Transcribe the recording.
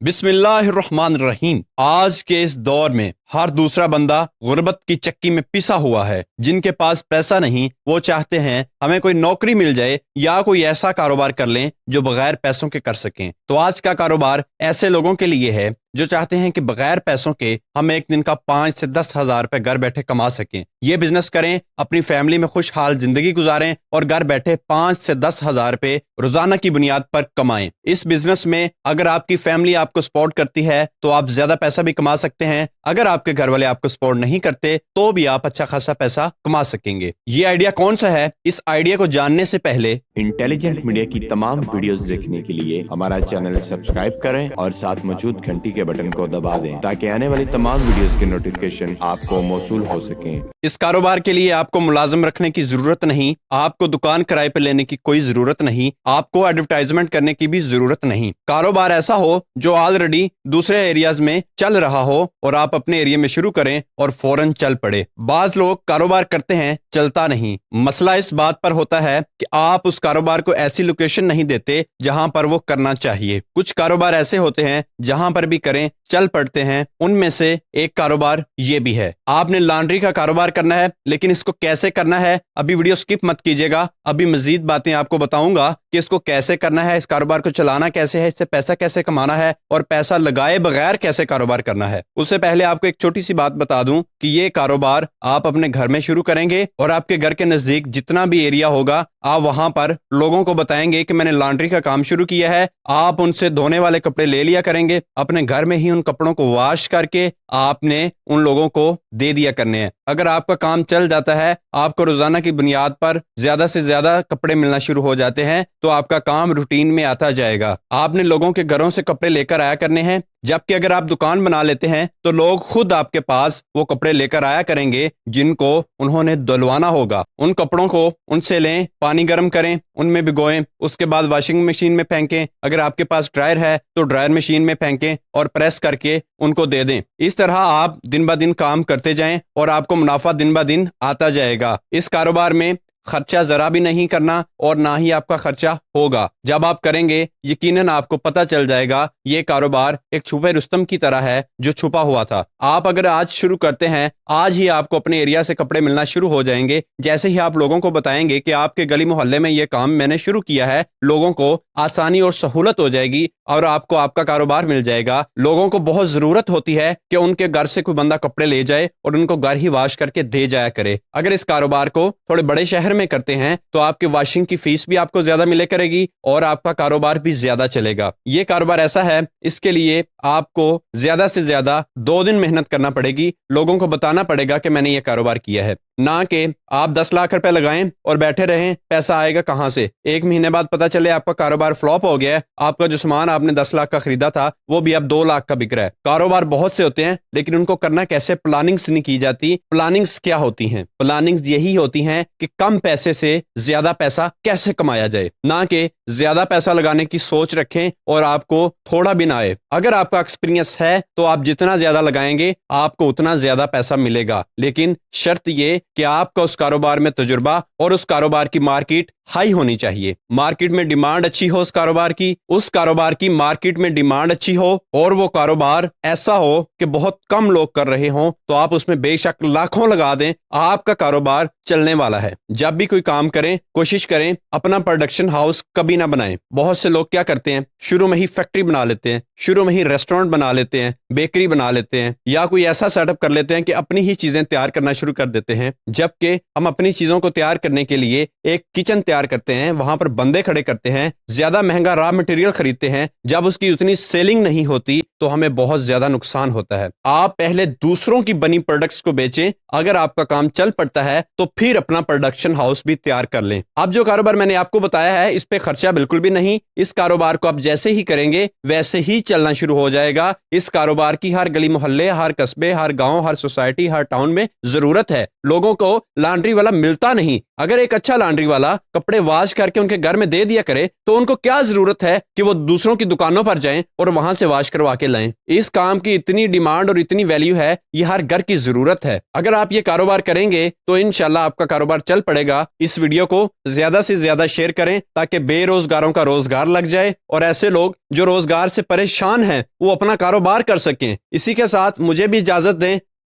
बिस्मिल्लाहिर्रहमानिर्रहीम। आज के इस दौर में हर दूसरा बंदा गुर्बत की चक्की में पिसा हुआ है। जिनके पास पैसा नहीं वो चाहते हैं हमें कोई नौकरी मिल जाए या कोई ऐसा कारोबार कर लें जो बगैर पैसों के कर सकें। तो आज का कारोबार ऐसे लोगों के लिए है जो चाहते हैं कि बगैर पैसों के हम एक दिन का 5 से 10 हज़ार रुपए घर बैठे कमा सकें। ये बिजनेस करें, अपनी फैमिली में खुशहाल जिंदगी गुजारें और घर बैठे 5 से 10 हज़ार रुपए रोजाना की बुनियाद पर कमाएं। इस बिजनेस में अगर आपकी फैमिली आपको सपोर्ट करती है तो आप ज्यादा पैसा भी कमा सकते हैं। अगर आपके घर वाले आपको सपोर्ट नहीं करते तो भी आप अच्छा खासा पैसा कमा सकेंगे। ये आइडिया कौन सा है? इस आइडिया को जानने से पहले इंटेलिजेंट मीडिया की तमाम वीडियोस देखने के लिए हमारा चैनल सब्सक्राइब करें और साथ मौजूद घंटी के बटन को दबा दें ताकि आने वाली तमाम वीडियोस के नोटिफिकेशन आपको मौसूल हो सकें। इस कारोबार के लिए आपको मुलाजिम रखने की जरूरत नहीं, आपको दुकान किराए पर लेने की कोई जरूरत नहीं, आपको एडवर्टाइजमेंट करने की भी जरूरत नहीं। कारोबार ऐसा हो जो ऑलरेडी दूसरे एरियाज में चल रहा हो और आप अपने एरिया में शुरू करें और फौरन चल पड़े। बाज लोग कारोबार करते हैं, चलता नहीं। मसला इस बात पर होता है कि आप उस कारोबार को ऐसी लोकेशन नहीं देते जहां पर वो करना चाहिए। कुछ कारोबार ऐसे होते हैं जहां पर भी करें चल पड़ते हैं। उनमें से एक कारोबार ये भी है। आपने लॉन्ड्री का कारोबार करना है, लेकिन इसको कैसे करना है अभी वीडियो स्किप मत कीजिएगा। अभी मजीद बातें आपको बताऊंगा कि इसको कैसे करना है, इस कारोबार को चलाना कैसे है, इससे पैसा कैसे कमाना है और पैसा लगाए बगैर कैसे कारोबार करना है। उससे पहले आपको एक छोटी सी बात बता दूं कि ये कारोबार आप अपने घर में शुरू करेंगे और आपके घर के नजदीक जितना भी एरिया होगा आप वहां पर लोगों को बताएंगे कि मैंने लॉन्ड्री का काम शुरू किया है। आप उनसे धोने वाले कपड़े ले लिया करेंगे, अपने घर में ही उन कपड़ों को वॉश करके आपने उन लोगों को दे दिया करने हैं। अगर आपका काम चल जाता है, आपको रोजाना की बुनियाद पर ज्यादा से ज्यादा कपड़े मिलना शुरू हो जाते हैं तो आपका काम रूटीन में आता जाएगा। आपने लोगों के घरों से कपड़े लेकर आया करने हैं, जबकि अगर आप दुकान बना लेते हैं तो लोग खुद आपके पास वो कपड़े लेकर आया करेंगे जिनको उन्होंने धुलवाना होगा। उन कपड़ों को उनसे लें, पानी गर्म करें, उनमें भिगोएं, उसके बाद वॉशिंग मशीन में फेंकें। अगर आपके पास ड्रायर है तो ड्रायर मशीन में फेंकें और प्रेस करके उनको दे दें। इस तरह आप दिन ब दिन काम करते जाएं और आपको मुनाफा दिन ब दिन आता जाएगा। इस कारोबार में खर्चा जरा भी नहीं करना और ना ही आपका खर्चा होगा। जब आप करेंगे यकीनन आपको पता चल जाएगा ये कारोबार एक छुपे रुस्तम की तरह है जो छुपा हुआ था। आप अगर आज शुरू करते हैं, आज ही आपको अपने एरिया से कपड़े मिलना शुरू हो जाएंगे। जैसे ही आप लोगों को बताएंगे कि आपके गली मोहल्ले में ये काम मैंने शुरू किया है, लोगों को आसानी और सहूलत हो जाएगी और आपको आपका कारोबार मिल जाएगा। लोगों को बहुत जरूरत होती है कि उनके घर से कोई बंदा कपड़े ले जाए और उनको घर ही वॉश करके दे जाया करे। अगर इस कारोबार को थोड़े बड़े शहर में करते हैं तो आपकी वॉशिंग की फीस भी आपको ज्यादा मिले करेगी और आपका कारोबार भी ज्यादा चलेगा। ये कारोबार ऐसा है, इसके लिए आपको ज्यादा से ज्यादा 2 दिन मेहनत करना पड़ेगी। लोगों को बताना पड़ेगा कि मैंने ये कारोबार किया है, ना कि आप 10 लाख रुपए लगाएं और बैठे रहें। पैसा आएगा कहां से? 1 महीने बाद पता चले आपका कारोबार फ्लॉप हो गया है, आपका जो सामान आपने 10 लाख का खरीदा था वो भी अब 2 लाख का बिक रहा है। कारोबार बहुत से होते हैं लेकिन उनको करना कैसे, प्लानिंग्स नहीं की जाती। प्लानिंग्स क्या होती हैं? प्लानिंग्स यही होती हैं कि कम पैसे से ज्यादा पैसा कैसे कमाया जाए, ना कि ज्यादा पैसा लगाने की सोच रखें और आपको थोड़ा भी ना आए। अगर आपका एक्सपीरियंस है तो आप जितना ज्यादा लगाएंगे आपको उतना ज्यादा पैसा मिलेगा, लेकिन शर्त ये कि आपका उस कारोबार में तजुर्बा और उस कारोबार की मार्केट हाई होनी चाहिए। मार्केट में डिमांड अच्छी हो उस कारोबार की मार्केट में डिमांड अच्छी हो और वो कारोबार ऐसा हो कि बहुत कम लोग कर रहे हों तो आप उसमें बेशक लाखों लगा दें, आपका कारोबार चलने वाला है। जब भी कोई काम करें कोशिश करें अपना प्रोडक्शन हाउस कभी ना बनाएं। बहुत से लोग क्या करते हैं, शुरू में ही फैक्ट्री बना लेते हैं, शुरू में ही रेस्टोरेंट बना लेते हैं, बेकरी बना लेते हैं या कोई ऐसा सेटअप कर लेते हैं कि अपनी ही चीजें तैयार करना शुरू कर देते हैं। जबकि हम अपनी चीजों को तैयार करने के लिए एक किचन तैयार करते हैं, वहां पर बंदे खड़े करते हैं, ज्यादा महंगा रॉ मटेरियल खरीदते हैं। जब उसकी उतनी सेलिंग नहीं होती तो हमें बहुत ज्यादा नुकसान होता है। आप पहले दूसरों की बनी प्रोडक्ट्स को बेचें, अगर आपका काम चल पड़ता है तो फिर अपना प्रोडक्शन हाउस भी तैयार कर लें। अब जो कारोबार मैंने आपको बताया है इस पे खर्चा बिल्कुल भी नहीं। इस कारोबार को आप जैसे ही करेंगे वैसे ही चलना शुरू हो जाएगा। इस कारोबार की हर गली मोहल्ले, हर कस्बे, हर गांव, हर सोसाइटी, हर टाउन में जरूरत है। लोगों को लॉन्ड्री वाला मिलता नहीं। अगर एक अच्छा लॉन्ड्री वाला कपड़े वॉश करके उनके घर में दे दिया करे तो उनको क्या जरूरत है कि वो दूसरों की दुकानों पर जाएं और वहां से वॉश करवा के लाएं। इस काम की इतनी डिमांड और इतनी वैल्यू है, ये हर घर की जरूरत है। अगर आप ये कारोबार करेंगे तो इंशाल्लाह आपका कारोबार चल पड़ेगा। इस वीडियो को ज्यादा से ज्यादा शेयर करें ताकि बेरोजगारों का रोजगार लग जाए और ऐसे लोग जो रोजगार से परेशान हैं वो अपना कारोबार कर सकें। इसी के साथ मुझे भी इजाजत दें।